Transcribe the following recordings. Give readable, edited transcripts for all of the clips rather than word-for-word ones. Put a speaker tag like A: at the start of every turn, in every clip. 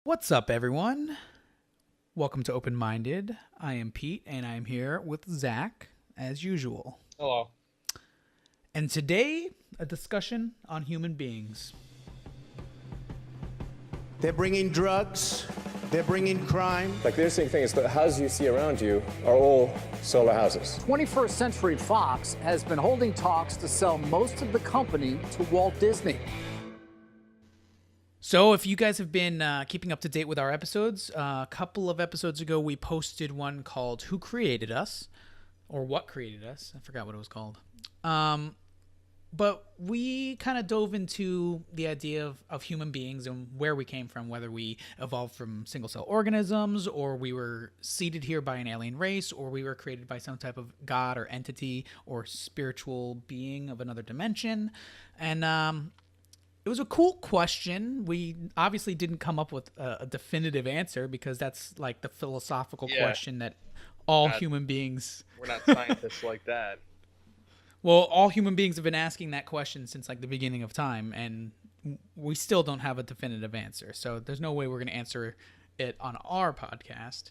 A: What's up, everyone? Welcome to Open Minded. I am Pete, and I'm here with Zach, as usual.
B: Hello.
A: And today, a discussion on human beings.
C: They're bringing drugs. They're bringing crime.
D: Like the interesting thing is the houses you see around you are all solar houses.
E: 21st Century Fox has been holding talks to sell most of the company to Walt Disney.
A: So, if you guys have been keeping up to date with our episodes, a couple of episodes ago, we posted one called Who Created Us? Or What Created Us? I forgot what it was called. But we kind of dove into the idea of human beings and where we came from, whether we evolved from single-cell organisms, or we were seeded here by an alien race, or we were created by some type of god or entity or spiritual being of another dimension. And it was a cool question. We obviously didn't come up with a definitive answer because that's like the philosophical question that all human beings...
B: We're not scientists like that.
A: Well, all human beings have been asking that question since like the beginning of time, and we still don't have a definitive answer. So there's no way we're going to answer it on our podcast.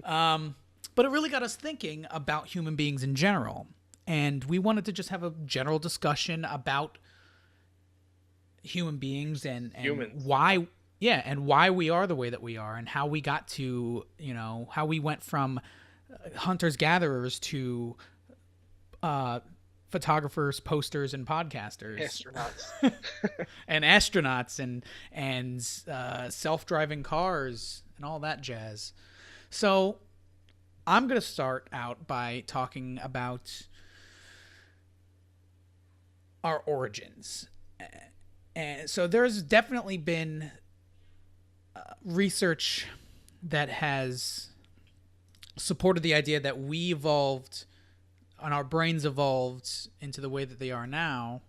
A: But it really got us thinking about human beings in general. And we wanted to just have a general discussion about human beings and
B: Humans.
A: why we are the way that we are, and how we got to, how we went from hunters gatherers to photographers, posters, and podcasters,
B: Astronauts.
A: and astronauts, and self-driving cars, and all that jazz. So I'm gonna start out by talking about our origins. And so there's definitely been research that has supported the idea that we evolved and our brains evolved into the way that they are now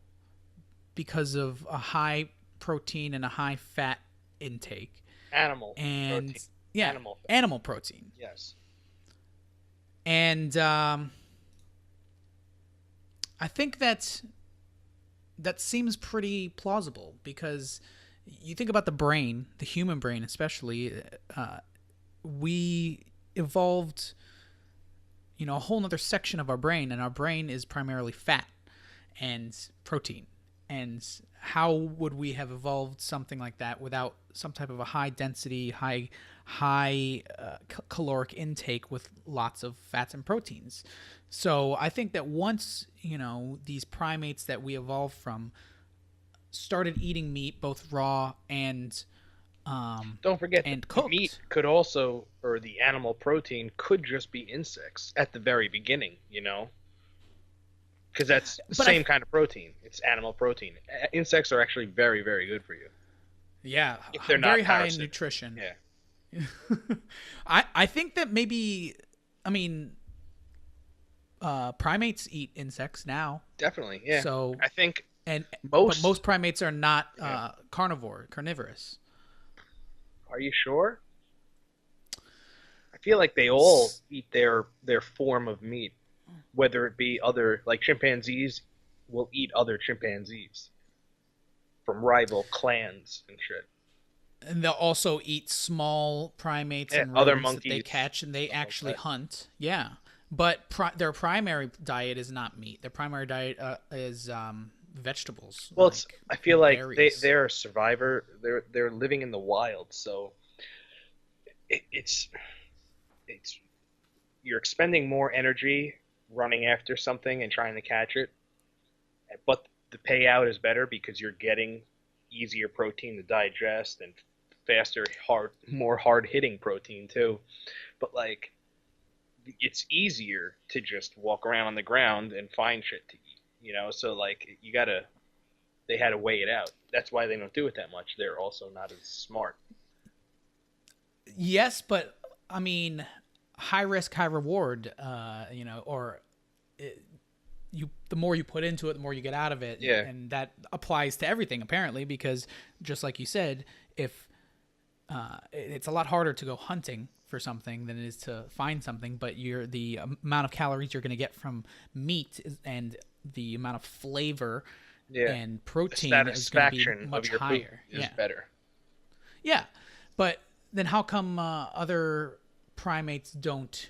A: because of a high protein and a high fat intake.
B: Animal
A: And
B: protein.
A: yeah, animal protein.
B: Yes.
A: And I think that seems pretty plausible because you think about the brain, the human brain especially, we evolved, a whole nother section of our brain, and our brain is primarily fat and protein. And how would we have evolved something like that without some type of a high density, high caloric intake with lots of fats and proteins? So I think that once, these primates that we evolved from started eating meat, both raw and
B: Don't forget,
A: and
B: the
A: cooked.
B: meat could also, or the animal protein could just be insects at the very beginning, Because that's the
A: But
B: same kind of protein. It's animal protein. Insects are actually very, very good for you.
A: Yeah,
B: If they're not
A: very high in
B: parasitic.
A: nutrition.
B: Yeah.
A: I think that maybe, primates eat insects now.
B: Definitely. Yeah.
A: So
B: I think
A: but
B: most.
A: most primates are not
B: Yeah.
A: carnivorous.
B: Are you sure? I feel like they all eat their form of meat, whether it be other, like chimpanzees will eat other chimpanzees from rival clans and shit.
A: And they'll also eat small primates
B: Yeah,
A: and
B: other
A: rodents that they
B: monkeys,
A: catch and they actually
B: that.
A: hunt. Yeah, but their primary diet is not meat. Their primary diet is vegetables.
B: Well,
A: like
B: I feel like
A: berries.
B: they're a survivor. They're living in the wild, so it's you're expending more energy running after something and trying to catch it, but the payout is better because you're getting easier protein to digest and faster, more hard-hitting protein too. But like, it's easier to just walk around on the ground and find shit to eat, So like, they had to weigh it out. That's why they don't do it that much. They're also not as smart.
A: Yes, but high risk, high reward. The more you put into it, the more you get out of it.
B: Yeah.
A: And that applies to everything apparently, because just like you said, if it's a lot harder to go hunting for something than it is to find something, but the amount of calories you're going to get from meat and the amount of flavor and
B: The
A: protein is going to be
B: satisfaction
A: much
B: of your
A: higher.
B: food is better.
A: Yeah. But then how come other primates don't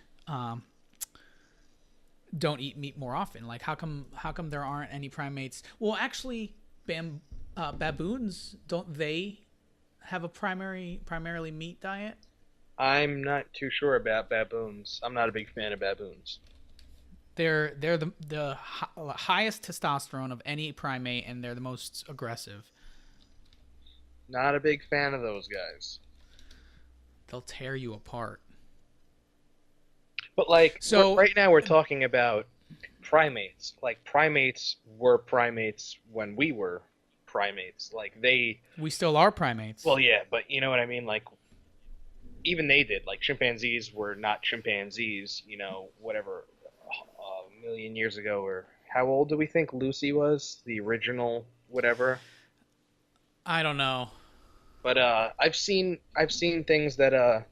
A: eat meat more often? Like how come there aren't any primates? Well, actually, baboons, don't they have a primarily meat diet?
B: I'm not too sure about baboons. I'm not a big fan of baboons.
A: They're the highest testosterone of any primate, and they're the most aggressive.
B: Not a big fan of those guys.
A: They'll tear you apart.
B: But like,
A: So-
B: right now we're talking about primates. Like primates were primates when we were primates. Like they,
A: We still are primates.
B: well, yeah, but you know what I mean. Like even they did. Like chimpanzees were not chimpanzees. You know, whatever, a million years ago, or how old do we think Lucy was? The original, whatever.
A: I don't know.
B: But I've seen things that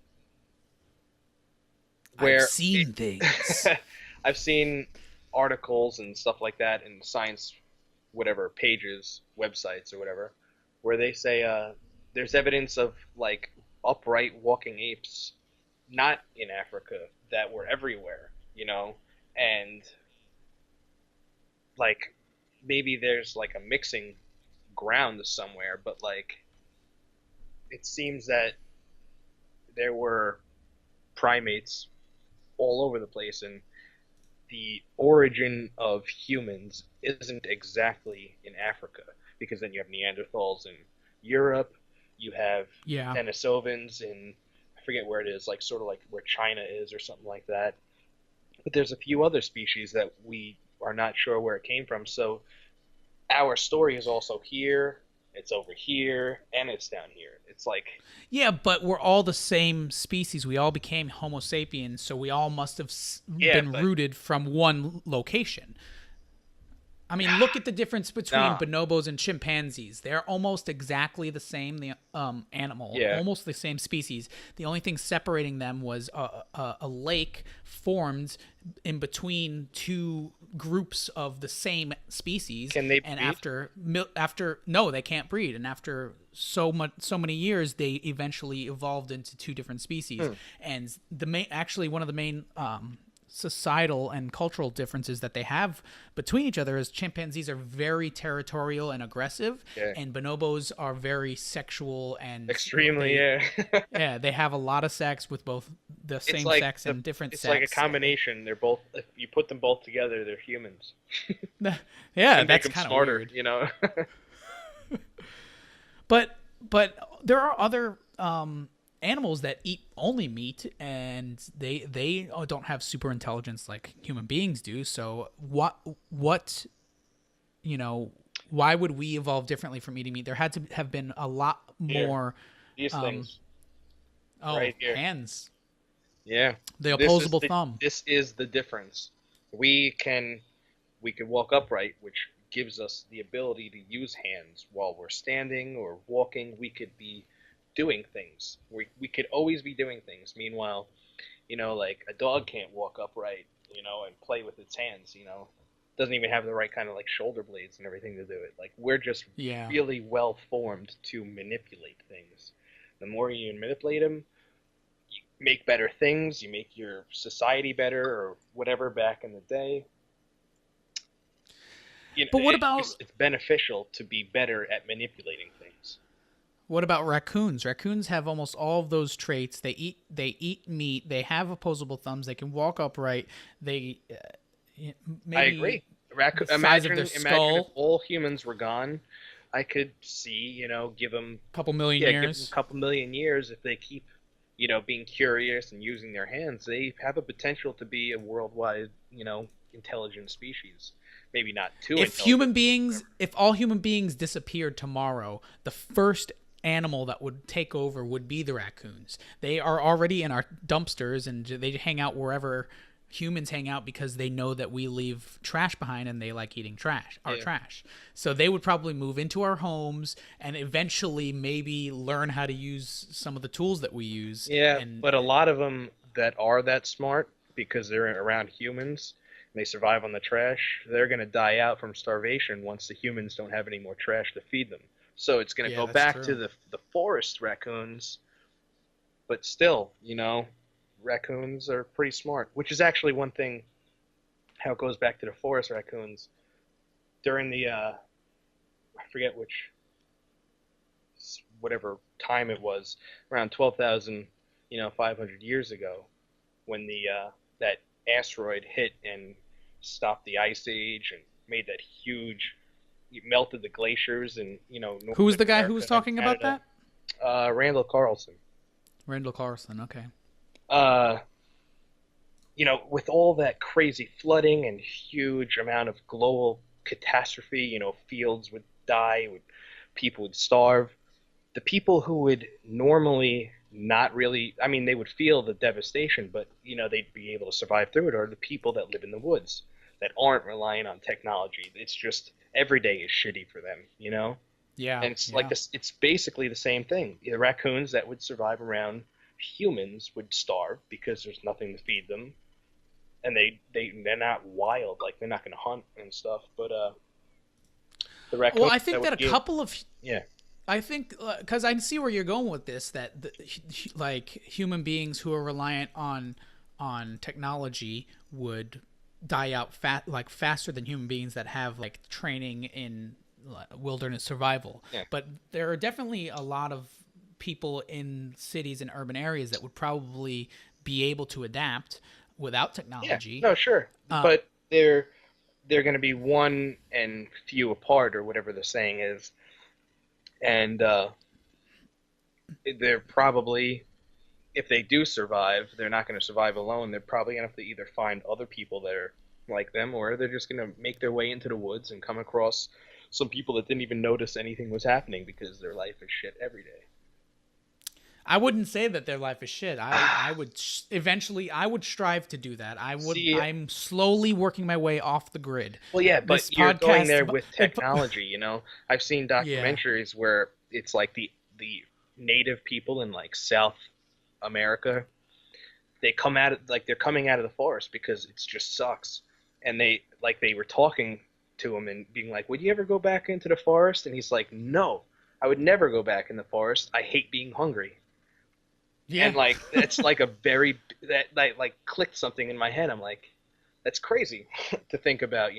B: where
A: I've seen things.
B: I've seen articles and stuff like that in science, whatever pages, websites or whatever, where they say there's evidence of like upright walking apes, not in Africa, that were everywhere, you know, and like maybe there's like a mixing ground somewhere, but like it seems that there were primates all over the place, and the origin of humans isn't exactly in Africa, because then you have Neanderthals in Europe, you have
A: Yeah.
B: Denisovans in, I forget where it is, like sort of like where China is or something like that. But there's a few other species that we are not sure where it came from. So our story is also here, it's over here, and it's down here. It's like,
A: Yeah, but we're all the same species. We all became Homo sapiens, so we all must have
B: Yeah,
A: been
B: but-
A: rooted from one location. I mean, look at the difference between
B: No.
A: bonobos and chimpanzees. They're almost exactly the same animal,
B: Yeah.
A: almost the same species. The only thing separating them was a lake formed in between two groups of the same species.
B: Can they
A: And
B: breed?
A: after no, they can't breed. And after so many years, they eventually evolved into two different species. And one of the main societal and cultural differences that they have between each other is chimpanzees are very territorial and aggressive,
B: Yeah.
A: and bonobos are very sexual and
B: extremely,
A: they,
B: yeah.
A: yeah, they have a lot of sex with both the same
B: like
A: sex and different
B: it's
A: sex.
B: like a combination. They're both, if you put them both together, they're humans.
A: Yeah,
B: And make
A: that's
B: them
A: kind of
B: smarter,
A: weird.
B: you know.
A: But there are other animals that eat only meat, and they don't have super intelligence like human beings do. So what you know, why would we evolve differently from eating meat? There had to have been a lot
B: Here.
A: more.
B: These things.
A: Oh,
B: Right here.
A: hands.
B: Yeah.
A: The
B: This is
A: opposable thumb.
B: This is the difference. We can walk upright, which gives us the ability to use hands while we're standing or walking. We could be doing things. We could always be doing things. Meanwhile, you know, like a dog can't walk upright, you know, and play with its hands, you know. Doesn't even have the right kind of like shoulder blades and everything to do it. Like we're just
A: Yeah.
B: really well formed to manipulate things. The more you manipulate them, you make better things, you make your society better or whatever back in the day. You know,
A: But what about-
B: it's beneficial to be better at manipulating things.
A: What about raccoons? Raccoons have almost all of those traits. They eat meat. They have opposable thumbs. They can walk upright. They maybe
B: I agree.
A: the size of
B: Imagine
A: their
B: if
A: skull.
B: all humans were gone. I could see, you know, give them
A: couple million
B: give them
A: years.
B: a couple million years if they keep, you know, being curious and using their hands. They have a potential to be a worldwide, you know, intelligent species. Maybe not too intelligent.
A: If all human beings disappeared tomorrow, the first animal that would take over would be the raccoons. They are already in our dumpsters, and they hang out wherever humans hang out because they know that we leave trash behind, and they like eating trash. So they would probably move into our homes and eventually maybe learn how to use some of the tools that we use.
B: Yeah,
A: and
B: but a lot of them that are that smart, because they're around humans and they survive on the trash, they're going to die out from starvation once the humans don't have any more trash to feed them. So it's going to
A: Yeah,
B: go
A: that's
B: back
A: true.
B: to the forest raccoons But still, raccoons are pretty smart, which is actually one thing. How it goes back to the forest raccoons during the I forget which whatever time it was, around 12,000 500 years ago, when the that asteroid hit and stopped the ice age and made that huge, it melted the glaciers and
A: Who's the guy
B: America
A: who was
B: and
A: talking about
B: Canada.
A: that?
B: Randall Carlson.
A: Randall Carlson. Okay.
B: With all that crazy flooding and huge amount of global catastrophe, fields would die, people would starve. The people who would normally not really, I mean, they would feel the devastation, but they'd be able to survive through it, are the people that live in the woods that aren't relying on technology. It's just every day is shitty for them,
A: Yeah.
B: And it's like this. It's basically the same thing. The raccoons that would survive around humans would starve because there's nothing to feed them, and they're not wild, like they're not going to hunt and stuff. But the raccoons.
A: Well, I think that a couple of
B: yeah.
A: I think because I see where you're going with this, that like human beings who are reliant on technology would die out faster than human beings that have like training in wilderness survival.
B: Yeah.
A: But there are definitely a lot of people in cities and urban areas that would probably be able to adapt without technology.
B: Yeah. No, sure, but they're going to be one and few apart, or whatever the saying is. And they're probably, if they do survive, they're not going to survive alone. They're probably going to have to either find other people that are like them, or they're just going to make their way into the woods and come across some people that didn't even notice anything was happening because their life is shit every day.
A: I wouldn't say that their life is shit. I would eventually strive to do that. I'm slowly working my way off the grid.
B: Well, yeah, but
A: This
B: you're going
A: podcast-
B: there with technology, I've seen
A: Yeah.
B: documentaries where it's like the native people in like South America, they're coming out of the forest because it just sucks. And they were talking to him and being like, "Would you ever go back into the forest?" And he's like, "No, I would never go back in the forest. I hate being hungry."
A: Yeah.
B: And like it's like that clicked something in my head. I'm like, that's crazy to think about,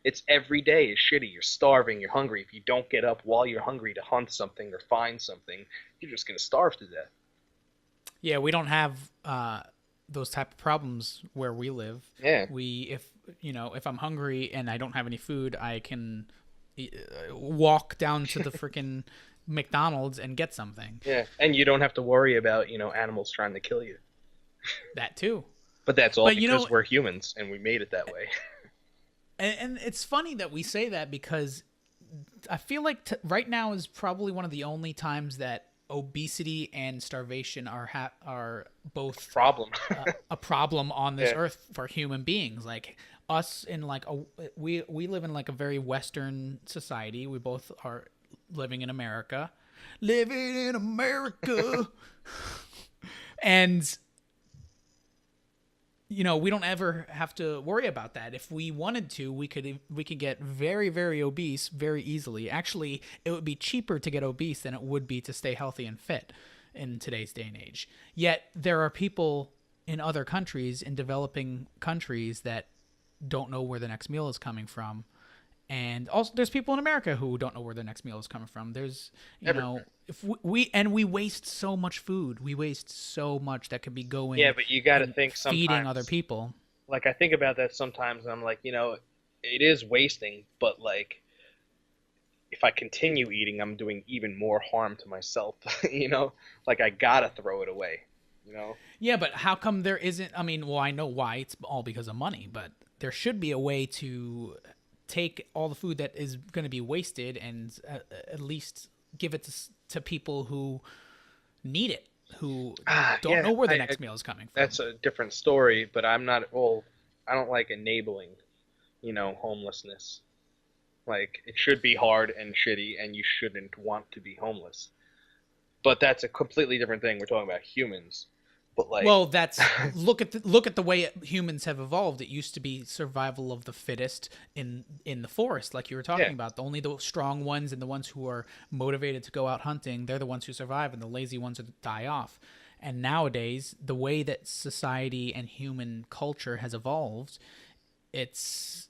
B: It's every day is shitty. You're starving, you're hungry. If you don't get up while you're hungry to hunt something or find something, you're just gonna starve to death.
A: Yeah, we don't have those type of problems where we live.
B: Yeah.
A: If I'm hungry and I don't have any food, I can walk down to the freaking McDonald's and get something.
B: Yeah, and you don't have to worry about, animals trying to kill you.
A: That too.
B: But that's all
A: But,
B: because we're humans and we made it that way.
A: And it's funny that we say that because I feel like right now is probably one of the only times that obesity and starvation are both
B: Problem.
A: a problem on this earth for human beings. Like us in like we live in like a very Western society. We both are living in America. And we don't ever have to worry about that. If we wanted to, we could get very, very obese very easily. Actually, it would be cheaper to get obese than it would be to stay healthy and fit in today's day and age. Yet there are people in other countries, in developing countries, that don't know where the next meal is coming from. And also there's people in America who don't know where their next meal is coming from. There's, if we waste so much food. We waste so much that could be going.
B: Yeah, but you got to think sometimes.
A: Feeding other people.
B: Like, I think about that sometimes, and I'm like, it is wasting, but like, if I continue eating, I'm doing even more harm to myself, Like, I got to throw it away,
A: Yeah, but how come there isn't, I know why, it's all because of money, but there should be a way to take all the food that is going to be wasted and at least give it to people who need it, who don't know where the next meal is coming from.
B: That's a different story, but I don't like enabling, homelessness. Like, it should be hard and shitty, and you shouldn't want to be homeless. But that's a completely different thing. We're talking about humans. But like,
A: well, that's look at the way humans have evolved. It used to be survival of the fittest in the forest, like you were talking about. Only the strong ones and the ones who are motivated to go out hunting, they're the ones who survive, and the lazy ones are die off. And nowadays, the way that society and human culture has evolved, it's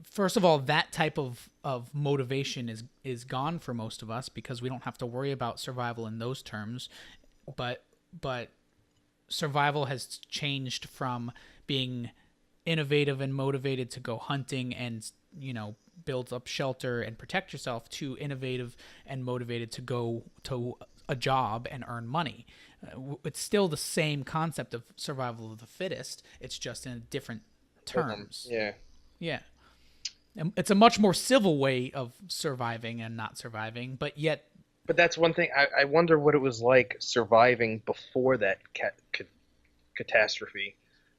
A: first of all, that type of motivation is gone for most of us because we don't have to worry about survival in those terms. But survival has changed from being innovative and motivated to go hunting and, build up shelter and protect yourself to innovative and motivated to go to a job and earn money. It's still the same concept of survival of the fittest. It's just in different terms. Yeah. It's a much more civil way of surviving and not surviving, but yet.
B: But that's one thing. I wonder what it was like surviving before that catastrophe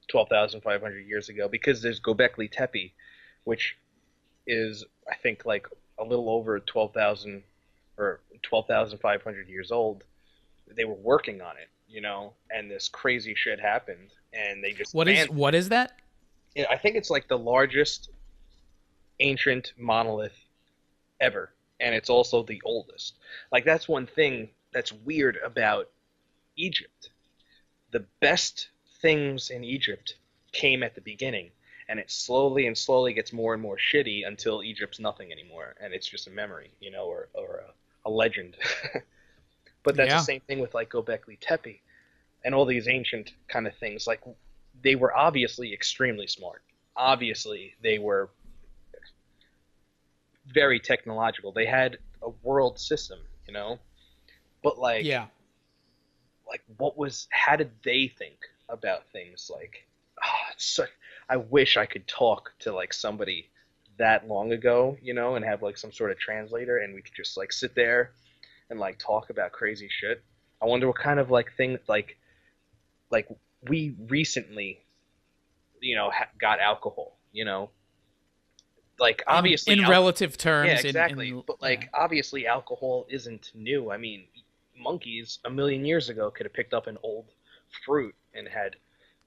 B: 12,500 years ago, because there's Göbekli Tepe, which is, I think, like a little over 12,000 or 12,500 years old. They were working on it, and this crazy shit happened, and they just
A: what is that?
B: Yeah, I think it's like the largest ancient monolith ever, and it's also the oldest. Like, that's one thing that's weird about Egypt. The best things in Egypt came at the beginning, and it slowly and slowly gets more and more shitty until Egypt's nothing anymore, and it's just a memory, or a legend. But that's the same thing with like Göbekli Tepe and all these ancient kind of things. Like, they were obviously extremely smart. Obviously, they were very technological. They had a world system, But like, how did they think about things? Like, I wish I could talk to like somebody that long ago, and have like some sort of translator, and we could just like sit there and like talk about crazy shit. I wonder what kind of like thing like we recently, got alcohol, like obviously
A: in relative terms.
B: Yeah, exactly. But like obviously alcohol isn't new. I mean, monkeys 1,000,000 years ago could have picked up an old fruit and had,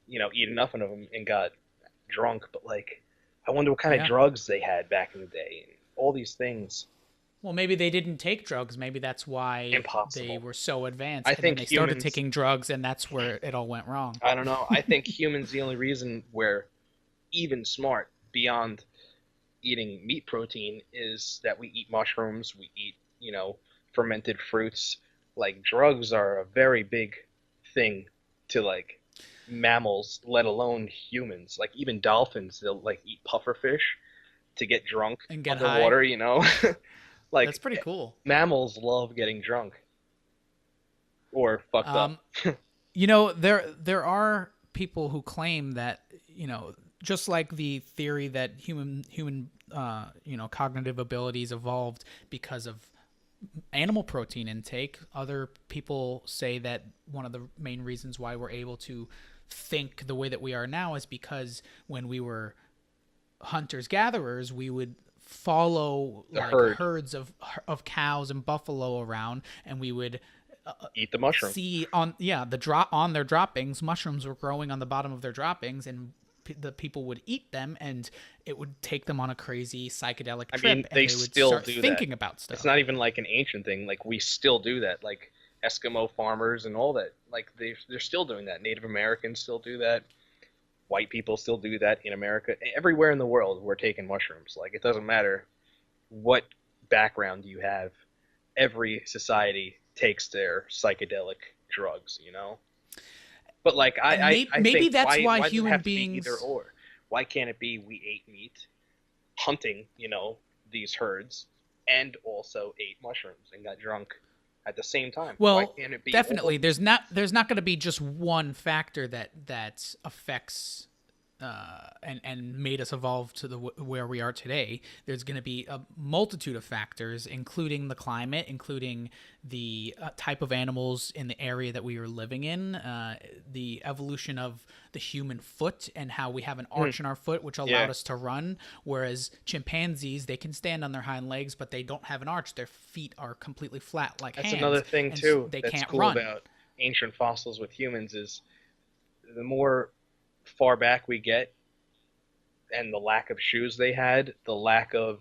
B: eaten enough of them and got drunk. But like, I wonder what kind of drugs they had back in the day and all these things.
A: Well, maybe they didn't take drugs. Maybe that's why
B: Impossible.
A: They were so advanced.
B: I
A: and
B: think
A: then they started taking drugs, and that's where it all went wrong.
B: I don't know. I think humans, the only reason we're even smart beyond eating meat protein is that we eat mushrooms, we eat, fermented fruits. Like, drugs are a very big thing to like mammals, let alone humans. Like, even dolphins, they'll like eat pufferfish to get drunk
A: and get
B: underwater,
A: high.
B: Like,
A: that's pretty cool.
B: Mammals love getting drunk or fucked up.
A: There are people who claim that, just like the theory that human cognitive abilities evolved because of animal protein intake. Other people say that one of the main reasons why we're able to think the way that we are now is because when we were hunters gatherers, we would follow herds of cows and buffalo around, and we would
B: eat the mushroom.
A: See on their droppings, mushrooms were growing on the bottom of their droppings, and the people would eat them, and it would take them on a crazy psychedelic trip.
B: I mean, they
A: would
B: still
A: start
B: do
A: thinking
B: that.
A: About stuff.
B: It's not even like an ancient thing. Like, we still do that. Like, Eskimo farmers and all that. Like, they're still doing that. Native Americans still do that. White people still do that in America. Everywhere in the world, we're taking mushrooms. Like, it doesn't matter what background you have. Every society takes their psychedelic drugs, But like, I
A: maybe
B: think,
A: that's why
B: does it
A: human
B: have to be
A: beings
B: either or. Why can't it be we ate meat, hunting, these herds, and also ate mushrooms and got drunk at the same time?
A: Well,
B: why can't it be
A: definitely.
B: all?
A: There's not going to be just one factor that affects and made us evolve to where we are today. There's going to be a multitude of factors, including the climate, including the type of animals in the area that we are living in, the evolution of the human foot and how we have an arch in our foot, which allowed us to run, whereas chimpanzees, they can stand on their hind legs, but they don't have an arch. Their feet are completely flat like
B: That's
A: hands.
B: another thing, too,
A: they
B: that's
A: can't
B: cool
A: run.
B: about ancient fossils with humans is the more far back we get and the lack of shoes they had, the lack of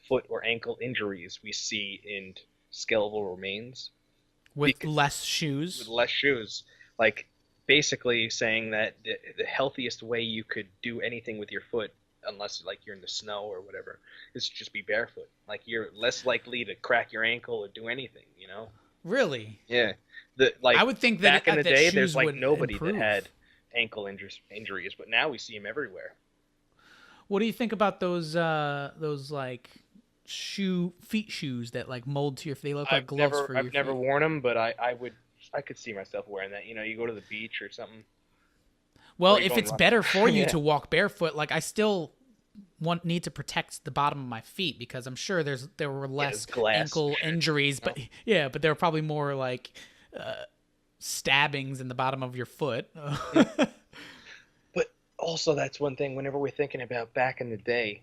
B: foot or ankle injuries we see in skeletal remains.
A: with
B: Because-
A: less shoes.
B: with less shoes. Like, basically saying that the healthiest way you could do anything with your foot, unless like you're in the snow or whatever, is just be barefoot. Like, you're less likely to crack your ankle or do anything, you know?
A: Really?
B: Yeah. Like,
A: I would think that
B: back in the
A: that
B: day,
A: shoes
B: there's like
A: would
B: nobody
A: improve.
B: that had ankle injuries, but now we see them everywhere.
A: What do you think about those like feet shoes that like mold to your? They look like gloves for your
B: I've never
A: feet.
B: worn them, but I could see myself wearing that. You know, you go to the beach or something.
A: Well,
B: or you
A: if
B: go
A: it's
B: and run.
A: better for you
B: Yeah.
A: to walk barefoot, like I still need to protect the bottom of my feet because I'm sure there were less
B: there's glass
A: ankle
B: shit,
A: injuries, but yeah, but there were probably more like stabbings in the bottom of your foot.
B: But also, that's one thing. Whenever we're thinking about back in the day,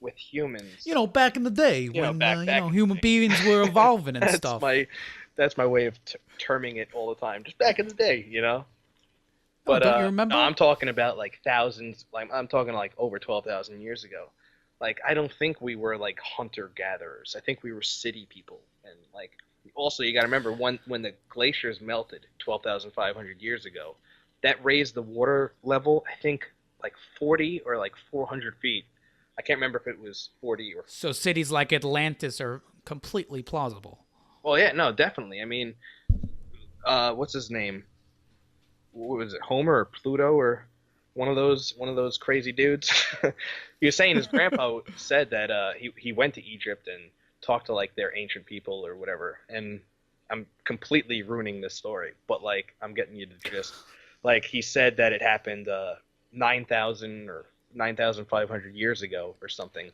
B: with humans,
A: You know, back in the day
B: know,
A: when
B: back in the
A: human beings were evolving and
B: that's
A: stuff.
B: that's my way of terming it all the time. Just back in the day, you know.
A: Oh,
B: But
A: don't you remember?
B: no, I'm talking about like thousands. Like, I'm talking like over 12,000 years ago. Like, I don't think we were like hunter gatherers. I think we were city people. And like, also you got to remember when the glaciers melted 12,500 years ago, that raised the water level. I think like 40 or like 400 feet. I can't remember if it was 40 or.
A: So cities like Atlantis are completely plausible.
B: Well, yeah, no, definitely. I mean, what's his name? What was it, Homer or Pluto or one of those crazy dudes? He was saying his grandpa said that he went to Egypt and talked to like their ancient people or whatever. And I'm completely ruining this story, but like I'm getting you the gist. Like, he said that it happened 9,000 or 9,500 years ago or something.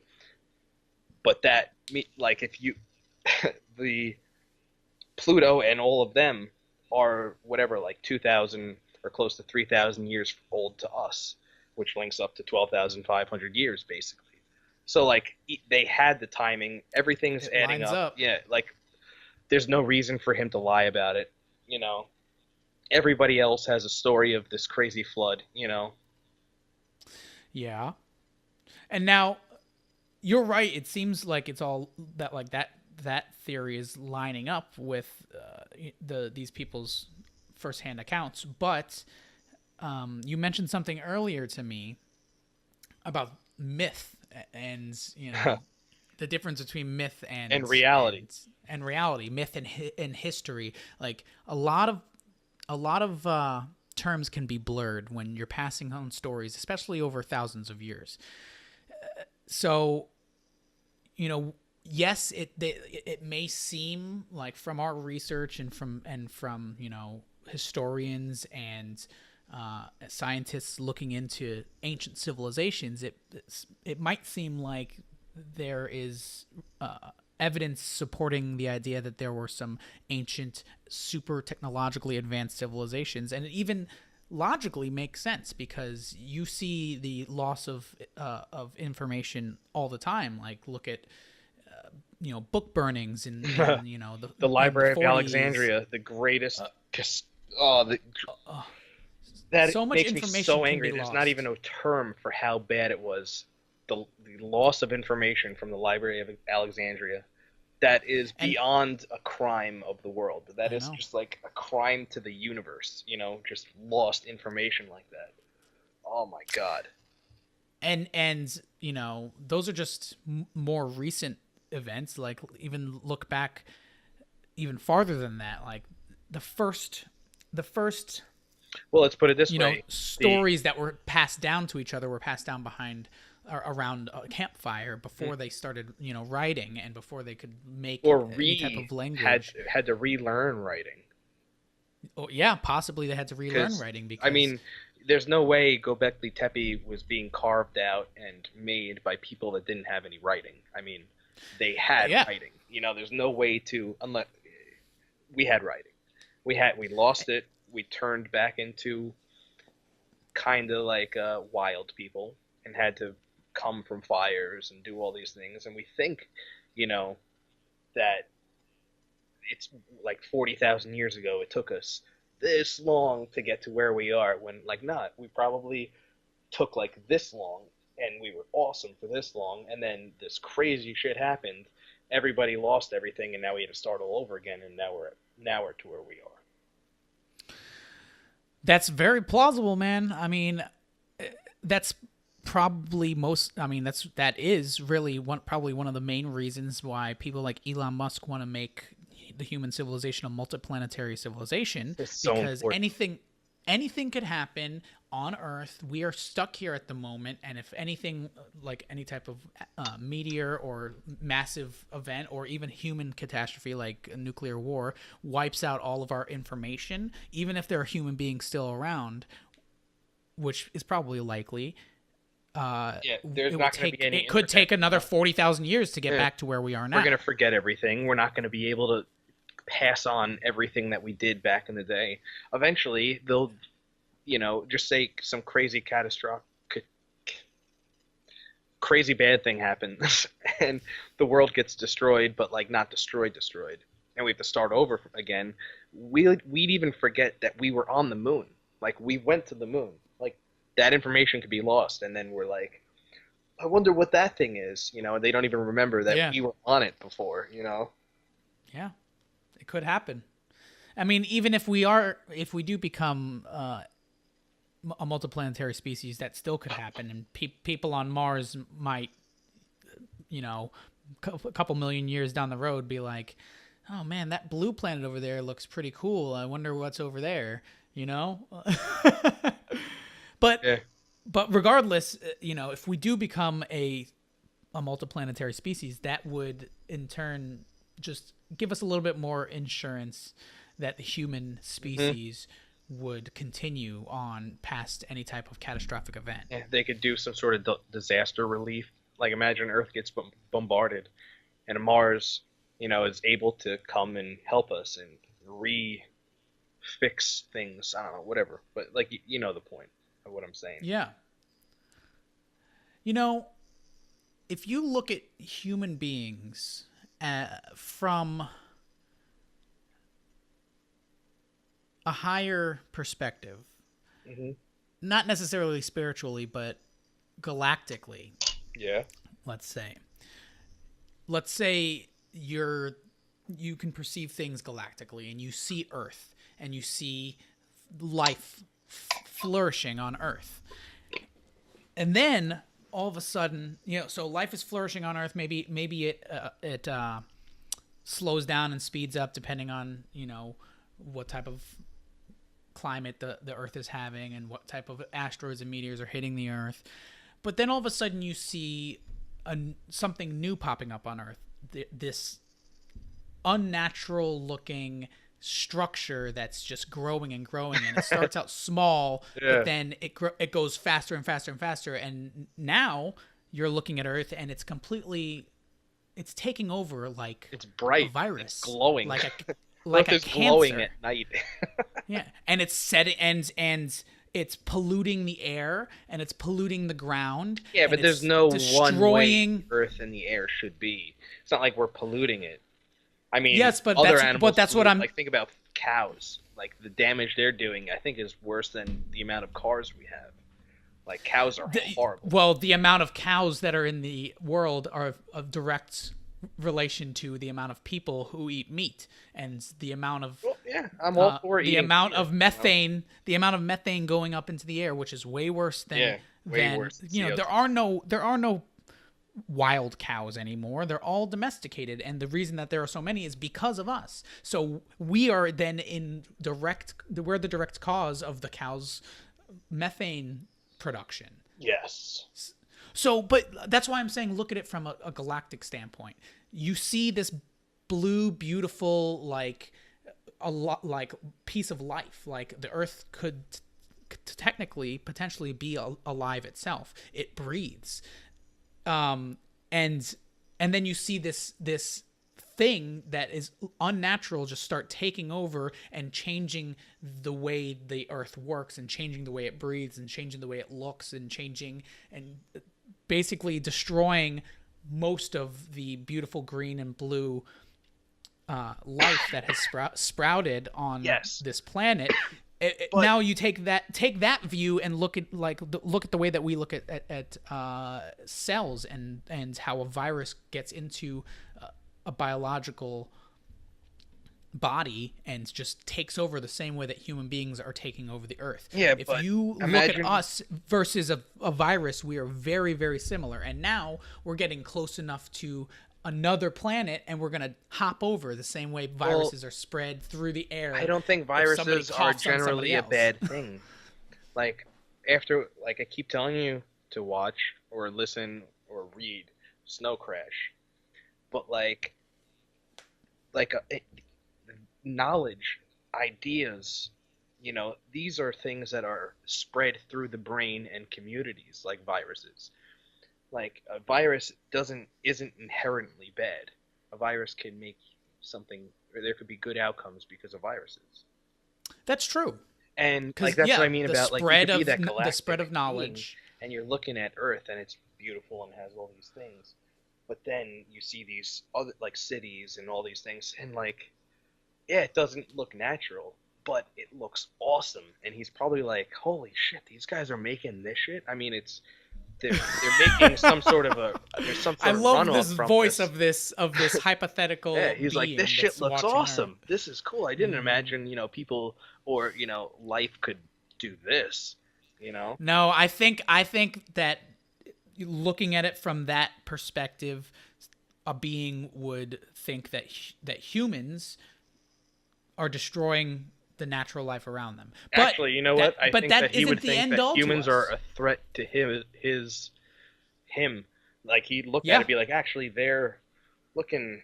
B: But that, like, if you the Pluto and all of them are whatever, like 2,000 or close to 3,000 years old to us, which links up to 12,500 years basically. So like, they had the timing, everything's
A: It
B: adding
A: lines up.
B: Yeah, like, there's no reason for him to lie about it, you know. Everybody else has a story of this crazy flood, you know.
A: Yeah. And now you're right. It seems like it's all that like that theory is lining up with these people's firsthand accounts. But you mentioned something earlier to me about myth and the difference between myth and
B: reality.
A: and reality, myth and history. Like a lot of terms can be blurred when you're passing on stories, especially over thousands of years. So, yes, it may seem like from our research and from historians and scientists looking into ancient civilizations, it might seem like there is evidence supporting the idea that there were some ancient, super technologically advanced civilizations, and it even logically makes sense because you see the loss of information all the time. Like, look at book burnings in
B: The Library of
A: 40s.
B: Alexandria, the greatest. That
A: So much
B: makes me
A: information
B: so
A: can
B: angry.
A: be
B: There's
A: lost.
B: not even a term for how bad it was. The loss of information from the Library of Alexandria. That is beyond a crime of the world. That is
A: know.
B: just like a crime to the universe. Just lost information like that. Oh my God.
A: And those are just more recent events. Like, even look back even farther than that. Like the first
B: Well, let's put it this way.
A: stories that were passed down to each other were passed down behind or around a campfire before they started writing and before they could make
B: Or
A: any type of language.
B: had to relearn writing.
A: Oh, yeah, possibly they had to relearn
B: 'Cause,
A: writing because
B: I mean, there's no way Göbekli Tepe was being carved out and made by people that didn't have any writing. I mean, they had
A: Yeah.
B: writing. There's no way to, unless we had writing. We lost it. We turned back into kind of like wild people and had to come from fires and do all these things. And we think, that it's like 40,000 years ago it took us this long to get to where we are, when like not. We probably took like this long and we were awesome for this long, and then this crazy shit happened. Everybody lost everything, and now we had to start all over again, and now we're now we're to where we are.
A: That's very plausible, man. I mean, that's probably that is really probably one of the main reasons why people like Elon Musk want to make the human civilization a multiplanetary civilization,
B: It's so
A: because
B: important.
A: anything could happen on Earth. We are stuck here at the moment, and if anything, like any type of meteor or massive event or even human catastrophe like a nuclear war wipes out all of our information, even if there are human beings still around, which is probably likely,
B: there's not going to be any.
A: it could take another 40,000 years to get back to where we are now.
B: We're going to forget everything. We're not going to be able to pass on everything that we did back in the day. Eventually, they'll, just say some crazy crazy bad thing happens, and the world gets destroyed, but like not destroyed, and we have to start over again. We'd even forget that we were on the moon. Like, we went to the moon. Like, that information could be lost, and then we're like, I wonder what that thing is. They don't even remember that we were on it before.
A: Yeah, it could happen. I mean, even if we do become a multiplanetary species, that still could happen, and people on Mars might, a couple million years down the road, be like, "Oh man, that blue planet over there looks pretty cool. I wonder what's over there." But regardless, if we do become a multiplanetary species, that would in turn just give us a little bit more insurance that the human species would continue on past any type of catastrophic event.
B: Yeah, they could do some sort of disaster relief. Like, imagine Earth gets bombarded, and Mars, is able to come and help us and fix things. I don't know, whatever. But like, the point of what I'm saying.
A: Yeah. If you look at human beings from a higher perspective, not necessarily spiritually, but galactically.
B: Yeah.
A: Let's say you can perceive things galactically, and you see Earth, and you see life flourishing on Earth. And then all of a sudden, so life is flourishing on Earth. Maybe it slows down and speeds up depending on, what type of climate the Earth is having and what type of asteroids and meteors are hitting the Earth. But then all of a sudden you see something new popping up on Earth. This unnatural looking structure that's just growing and growing, and it starts out small, but then it goes faster and faster and faster, and now you're looking at Earth and it's taking over, like
B: it's bright,
A: a virus,
B: it's glowing,
A: like
B: Earth
A: a
B: is
A: cancer.
B: glowing at night.
A: Yeah, and it's setting and it's polluting the air, and it's polluting the ground.
B: Yeah, but there's no one way Earth and the air should be. It's not like we're polluting it. I mean,
A: yes, but
B: other
A: that's
B: animals
A: what
B: pollute.
A: I'm
B: like. Think about cows. Like, the damage they're doing, I think, is worse than the amount of cars we have. Like, cows are horrible.
A: Well, the amount of cows that are in the world are of direct relation to the amount of people who eat meat, and the amount of
B: I'm all for
A: the amount of methane, the amount of methane going up into the air, which is way worse than
B: worse than
A: CO2. There are no wild cows anymore. They're all domesticated, and the reason that there are so many is because of us. So we are then we're the direct cause of the cows' methane production.
B: Yes.
A: So, but that's why I'm saying look at it from a galactic standpoint. You see this blue, beautiful, like piece of life. Like, the Earth could potentially be alive itself. It breathes. And then you see this thing that is unnatural just start taking over and changing the way the Earth works, and changing the way it breathes, and changing the way it looks, and changing and basically destroying most of the beautiful green and blue life that has sprouted on this planet. Now you take that view and look at the way that we look at cells, and how a virus gets into a biological body and just takes over the same way that human beings are taking over the earth.
B: Yeah,
A: if
B: but
A: you
B: imagine-
A: look at us versus a virus, we are very, very similar. And now we're getting close enough to another planet, and we're going to hop over the same way viruses are spread through the air.
B: I don't think
A: if somebody
B: viruses are
A: coughs on
B: generally
A: somebody
B: a
A: else.
B: bad thing. Like I keep telling you to watch or listen or read Snow Crash, but knowledge, ideas, these are things that are spread through the brain and communities, like viruses. Like a virus isn't inherently bad. A virus can make something, or there could be good outcomes because of viruses.
A: That's true.
B: And
A: 'Cause,
B: that's
A: yeah,
B: what I mean
A: the
B: about like you
A: spread
B: could be
A: of
B: that
A: the
B: galactic
A: spread of
B: being,
A: knowledge.
B: and you're looking at Earth and it's beautiful and has all these things, but then you see these other like cities and all these things, and like, yeah, it doesn't look natural, but it looks awesome. And he's probably like, holy shit, these guys are making this shit. I mean, they're making some sort of there's some sort
A: I
B: of
A: love
B: runoff
A: this
B: from
A: voice
B: this.
A: of this hypothetical.
B: Yeah, he's like,
A: being
B: this shit
A: that's
B: looks
A: watching
B: awesome.
A: Earth.
B: This is cool. I didn't imagine, people or, life could do this,
A: No, I think that looking at it from that perspective, a being would think that humans are destroying the natural life around them. But
B: Actually, you know what? I think that he
A: isn't
B: would
A: the
B: think
A: end
B: that
A: all to
B: humans
A: us.
B: are a threat to him. Like he'd look at it
A: Yeah.
B: and be like, actually, they're looking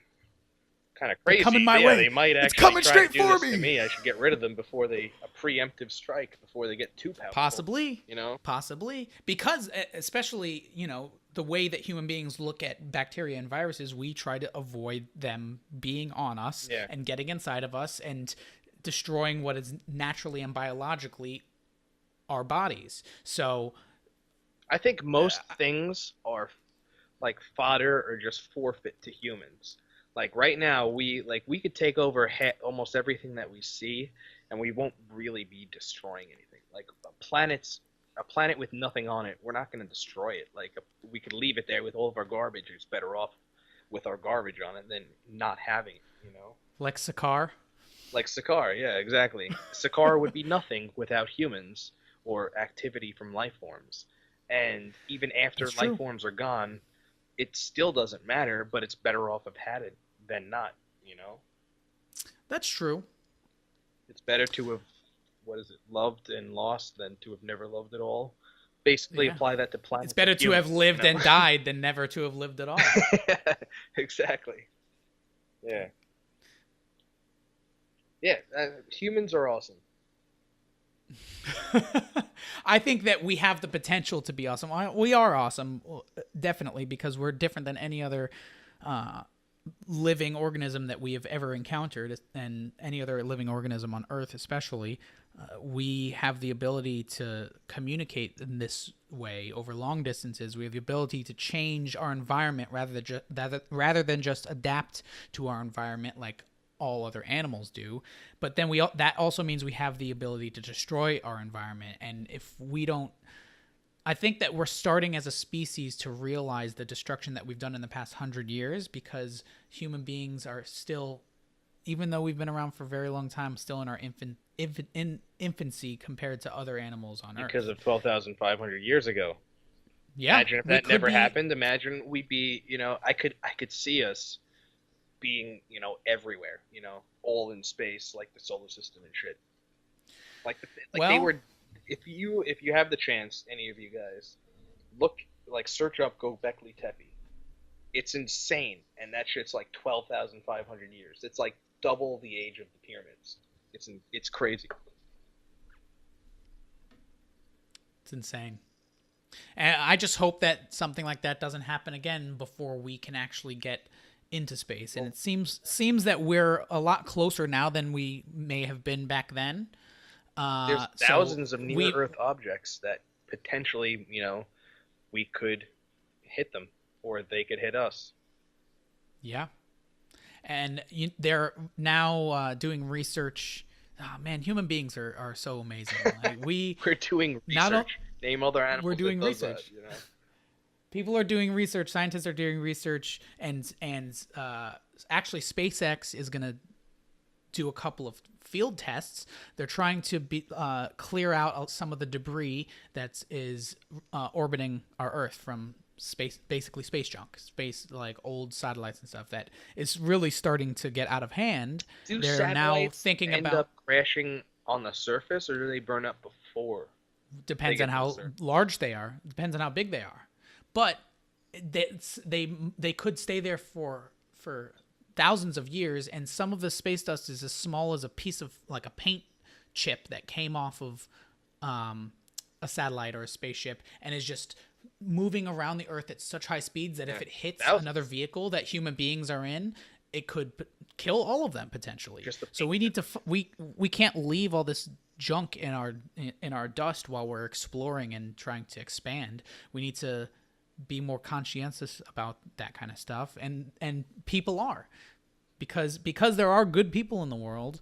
B: kind of crazy.
A: coming my
B: yeah,
A: way.
B: They might
A: It's
B: actually
A: coming
B: try
A: straight
B: to do
A: for
B: this to
A: me.
B: me. I should get rid of them before a preemptive strike before they get too powerful.
A: Possibly.
B: Possibly.
A: Because especially, the way that human beings look at bacteria and viruses, we try to avoid them being on us
B: Yeah.
A: and getting inside of us and destroying what is naturally and biologically our bodies. So
B: I think most things are like fodder or just forfeit to humans. Like right now, we could take over almost everything that we see, and we won't really be destroying anything. Like a planet with nothing on it, we're not going to destroy it. Like we could leave it there with all of our garbage. It's better off with our garbage on it than not having it.
A: like Sakaar.
B: Like Sakaar, yeah, exactly. Sakaar would be nothing without humans or activity from life forms. And even after
A: That's true.
B: life forms are gone, it still doesn't matter, but it's better off have had it than not,
A: That's true.
B: It's better to have, loved and lost than to have never loved at all. Basically,
A: Yeah.
B: apply that to planets.
A: It's better
B: and
A: to have
B: humans,
A: lived and died than never to have lived at all.
B: Exactly. Yeah. Yeah, humans are awesome.
A: I think that we have the potential to be awesome. We are awesome, definitely, because we're different than any other living organism that we have ever encountered, and any other living organism on Earth especially. We have the ability to communicate in this way over long distances. We have the ability to change our environment rather than just adapt to our environment like all other animals do. But then that also means we have the ability to destroy our environment. And if we don't, I think that we're starting as a species to realize the destruction that we've done in the past 100 years, because human beings are still, even though we've been around for a very long time, still in our infancy compared to other animals on Earth.
B: Because of 12,500 years ago.
A: Yeah,
B: Imagine if
A: we
B: that
A: could
B: never
A: be-
B: happened. Imagine we'd be, I could see us being, everywhere, all in space, like the solar system and shit. Like they
A: Well-
B: were. If you have the chance, any of you guys, search up Göbekli Tepe. It's insane, and that shit's like 12,500 years. It's like double the age of the pyramids. It's crazy.
A: It's insane. And I just hope that something like that doesn't happen again before we can actually get into space. And it seems that we're a lot closer now than we may have been back then.
B: There's
A: So
B: thousands of
A: we-
B: near-Earth objects that potentially, we could hit them, or they could hit us.
A: Yeah. And they're now doing research. Oh, man, human beings are so amazing. Like,
B: We're doing
A: Not all-
B: research. Name other animals.
A: We're doing
B: that does
A: research.
B: That,
A: people are doing research. Scientists are doing research, and actually SpaceX is going to do a couple of field tests. They're trying to clear out some of the debris that is orbiting our Earth from space, basically space junk, like old satellites and stuff that is really starting to get out of hand.
B: Do
A: They're now
B: satellites
A: thinking
B: end
A: about
B: up crashing on the surface, or do they burn up before?
A: depends
B: they
A: on
B: get to
A: how
B: the surface?
A: large they are, depends on how big they are. But they could stay there for thousands of years, and some of the space dust is as small as a piece of like a paint chip that came off of a satellite or a spaceship and is just moving around the Earth at such high speeds that if it hits
B: thousands.
A: another vehicle that human beings are in, it could kill all of them potentially.
B: Just the
A: So we need to we can't leave all this junk in our dust while we're exploring and trying to expand. We need to be more conscientious about that kind of stuff, and people are, because there are good people in the world.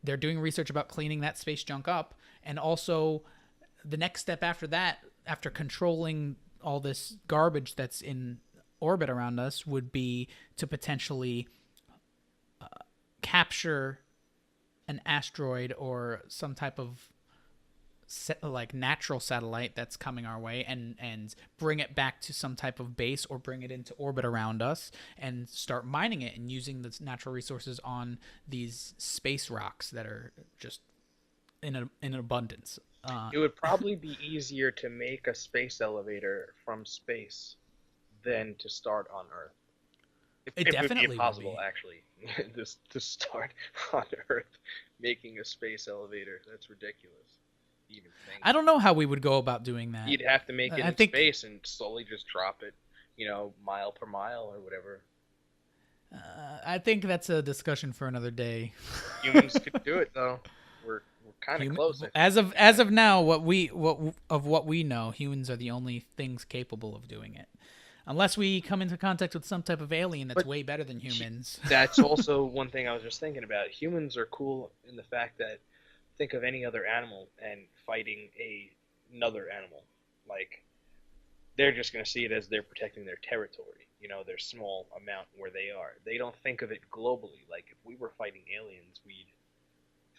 A: They're doing research about cleaning that space junk up, and also the next step after that, after controlling all this garbage that's in orbit around us, would be to potentially capture an asteroid or some type of like natural satellite that's coming our way and bring it back to some type of base or bring it into orbit around us and start mining it and using the natural resources on these space rocks that are just in abundance.
B: It would probably be easier to make a space elevator from space than to start on Earth.
A: It
B: would
A: definitely
B: be
A: will
B: impossible,
A: be.
B: actually, to start on Earth making a space elevator. That's ridiculous. to Even think.
A: I don't know how we would go about doing that.
B: You'd have to make it
A: I
B: in
A: think-
B: space and slowly just drop it, mile per mile or whatever.
A: I think that's a discussion for another day.
B: Humans could do it though. We're kind of close. I think.
A: As of now, what we know, humans are the only things capable of doing it, unless we come into contact with some type of alien that's
B: But
A: way better than humans.
B: That's also one thing I was just thinking about. Humans are cool in the fact that think of any other animal and fighting another animal. Like, they're just going to see it as they're protecting their territory, their small amount where they are. They don't think of it globally. Like, if we were fighting aliens, we'd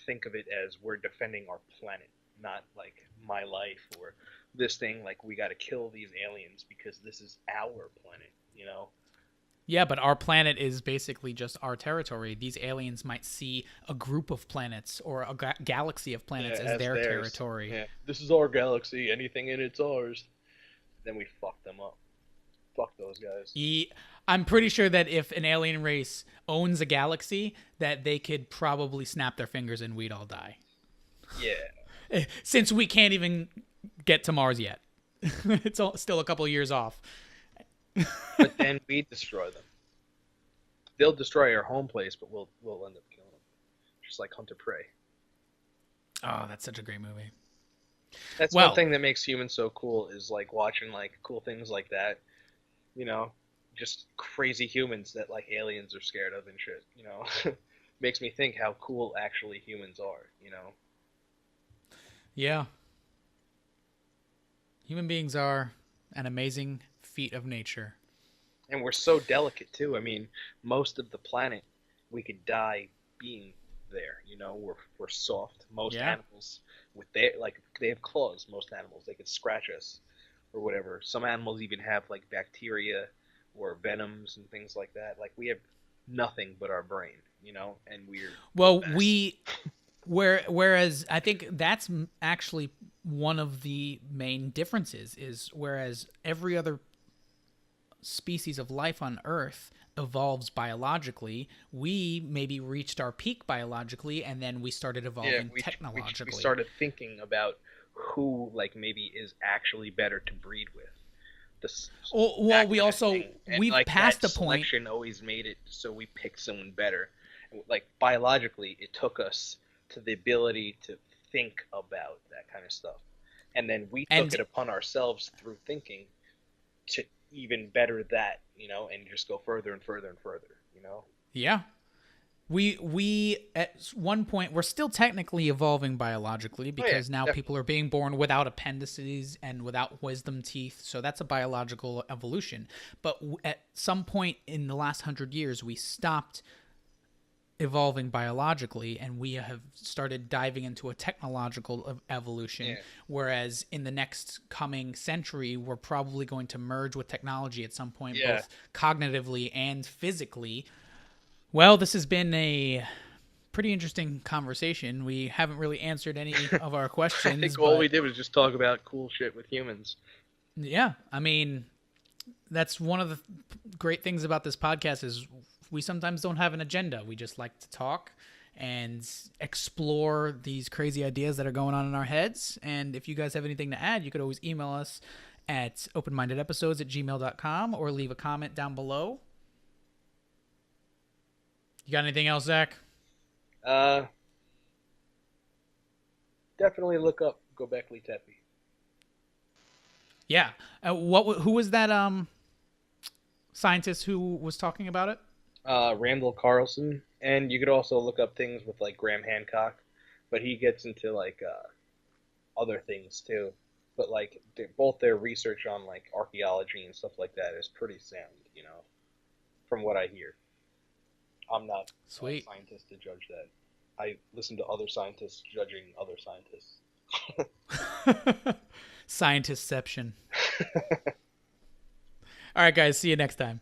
B: think of it as we're defending our planet, not like my life or this thing, like we got to kill these aliens because this is our planet.
A: Yeah, but our planet is basically just our territory. These aliens might see a group of planets or a galaxy of planets as their
B: theirs.
A: territory.
B: Yeah, this is our galaxy. Anything in it's ours. Then we fuck them up. Fuck those guys.
A: I'm pretty sure that if an alien race owns a galaxy, that they could probably snap their fingers and we'd all die.
B: Yeah.
A: Since we can't even get to Mars yet. It's still a couple of years off.
B: But then we destroy them. They'll destroy our home place, but we'll end up killing them. Just like Hunter Prey.
A: Oh, that's such a great movie.
B: That's
A: Well-
B: one thing that makes humans so cool is like watching like cool things like that. Just crazy humans that like aliens are scared of and shit. Makes me think how cool actually humans are.
A: Yeah. Human beings are an amazing feat of nature.
B: And we're so delicate too. I mean, most of the planet we could die being there. We're soft. Most
A: Yeah.
B: animals they have claws. Most animals, they could scratch us or whatever. Some animals even have like bacteria or venoms and things like that. Like we have nothing but our brain, and we're
A: Well,
B: the best.
A: whereas I think that's actually one of the main differences is whereas every other species of life on Earth evolves biologically, we maybe reached our peak biologically and then we started evolving technologically.
B: We started thinking about who like maybe is actually better to breed with.
A: Well,
B: that
A: we
B: kind of
A: also
B: thing. And,
A: we've
B: like,
A: passed
B: that
A: the point.
B: Selection always made it so we picked someone better. Like biologically, it took us to the ability to think about that kind of stuff, and then we took it upon ourselves through thinking to even better that, and just go further and further and further.
A: Yeah. We at one point we're still technically evolving biologically because now
B: definitely.
A: people are being born without appendices and without wisdom teeth, so that's a biological evolution. But at some point in the last 100 years, we stopped evolving biologically, and we have started diving into a technological evolution.
B: Yeah.
A: Whereas in the next coming century, we're probably going to merge with technology at some point,
B: Yeah.
A: both cognitively and physically. Well, this has been a pretty interesting conversation. We haven't really answered any of our
B: I
A: questions.
B: think all
A: but-
B: we did was just talk about cool shit with humans.
A: Yeah, I mean, that's one of the great things about this podcast is we sometimes don't have an agenda. We just like to talk and explore these crazy ideas that are going on in our heads. And if you guys have anything to add, you could always email us at openmindedepisodes@gmail.com or leave a comment down below. You got anything else, Zach?
B: Definitely look up Gobekli Tepe.
A: Yeah. Who was that scientist who was talking about it?
B: Randall Carlson, and you could also look up things with like Graham Hancock, but he gets into like other things too. But like both their research on like archaeology and stuff like that is pretty sound, you know, from what I hear. I'm not
A: Sweet.
B: a scientist to judge that. I listen to other scientists judging other scientists.
A: Scientistception. All right, guys. See you next time.